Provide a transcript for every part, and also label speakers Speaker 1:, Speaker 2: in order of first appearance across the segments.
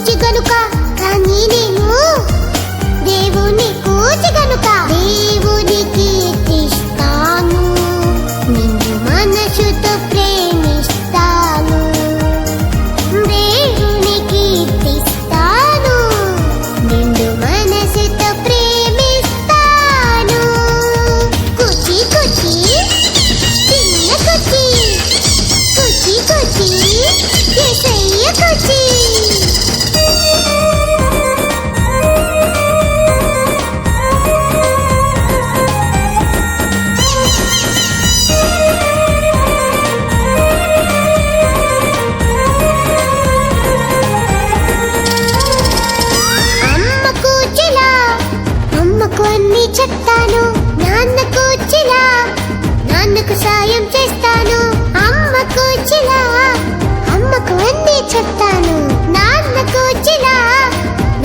Speaker 1: కూచి గనుక కానీ నేను దేవుని కూచి గనుక దేవుని కీర్తిస్తాను నిన్ను మనసుతో ప్రేమిస్తాను దేవుని కీర్తిస్తాను నిన్ను మనసుతో ప్రేమిస్తాను కూచి కూచి చిన్న కూచి కూచి కూచి యేసయ్య కూచి అమ్మ కూచిలా అమ్మకు అన్ని చెప్తాను నాన్న కూచిలా నాన్నకు సాయం చేస్తాను అమ్మ కూచిలా అమ్మకు అన్ని చెప్తాను నాన్న కూచిలా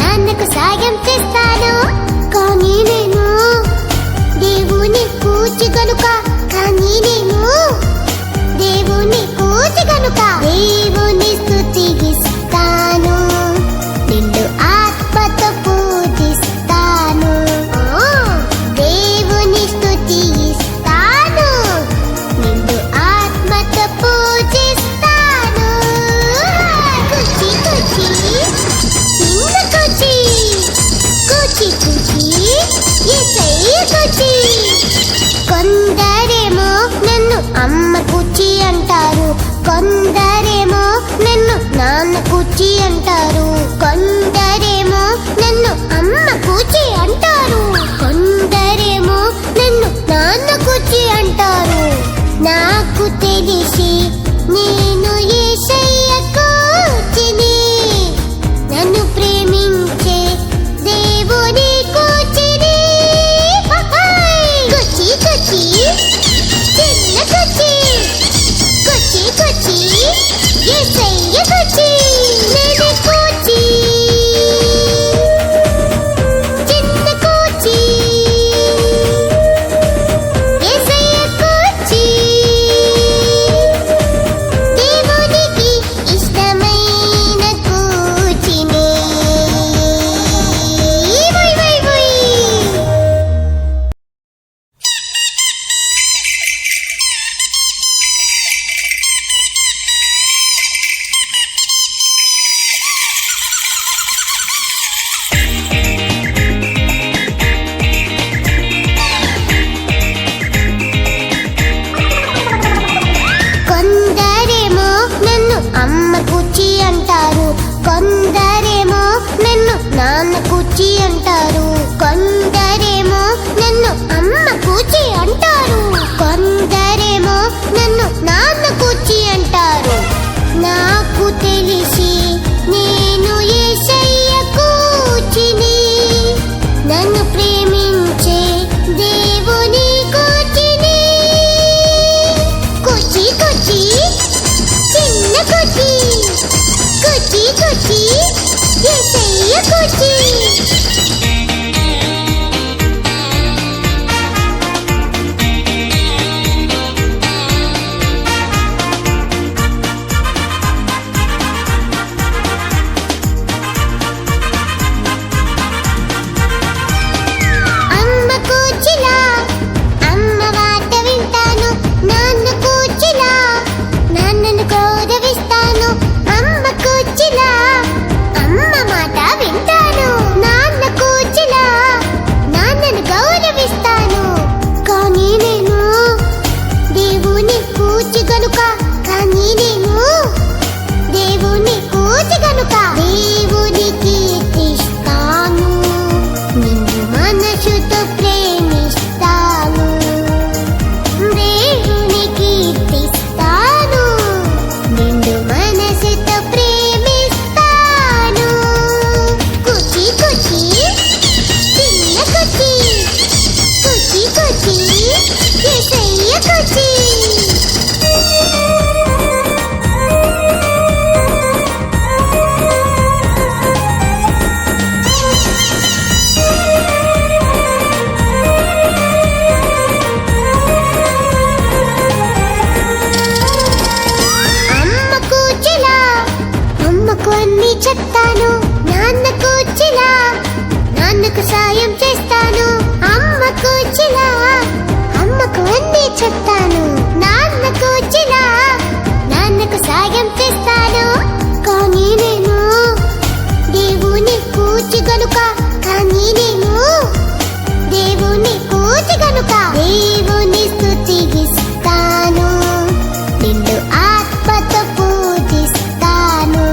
Speaker 1: నాన్నకు సాయం చేస్తాను కానీ నేను దేవుని కూచి గనుక కానీ నేను దేవుని కూచి గనుక దేవుని స్తుతిస్తాను నిన్ను ఆత్మతో పూజిస్తాను దేవుని స్తుతిస్తాను నిన్ను ఆత్మతో పూజిస్తాను కూచి కూచి చిన్న కూచి కూచి కూచి యేసయ్య కూచి కొందరేమో నన్ను అమ్మ కూచి అంటారు కొందరేమో నన్ను నాన్న కూచి అంటారు కొందరేమో నన్ను అమ్మ కూచి అంటారు కొందరేమో నన్ను నాన్న కూచి అంటారు నాకు తెలిసి నేను యేసయ్య కూచిని నన్ను ప్రేమించే దేవుని కూచిని కూచి కూచి చిన్న కూచి కూచి కూచి యేసయ్య కూచి నేను కూచి చిన్న కూచి యేసయ్య కూచి చెప్తాను నాన్న కూచిలా నాన్నకు సాయం చేస్తాను అమ్మ కూచిలా అమ్మకు అన్నీ చెప్తాను నాన్న కూచిలా నాన్నకు సాయం చేస్తాను కానీ నేను దేవుని కూచి గనుక కానీ నేను దేవుని కూచి గనుక దేవుని స్తుతిస్తాను నిన్ను ఆత్మతో పూజిస్తాను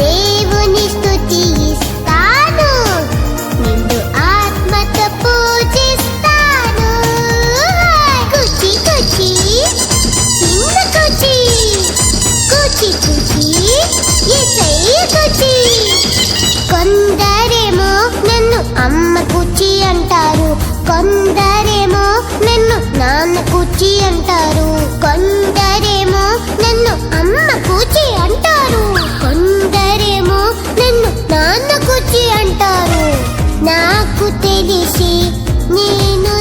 Speaker 1: దేవుని స్తుతిస్తాను నిన్ను ఆత్మతో పూజిస్తాను కూచి కూచి చిన్న కూచి కూచి కూచి యేసయ్య కూచి కొందరేమో నన్ను అమ్మ కూచి అంటారు కొందరేమో నన్ను నాన్న కూచి అంటారు కొందరేమో నన్ను అమ్మ కూచి అంటారు కొందరేమో నన్ను నాన్న కూచి అంటారు నాకు తెలిసి నేను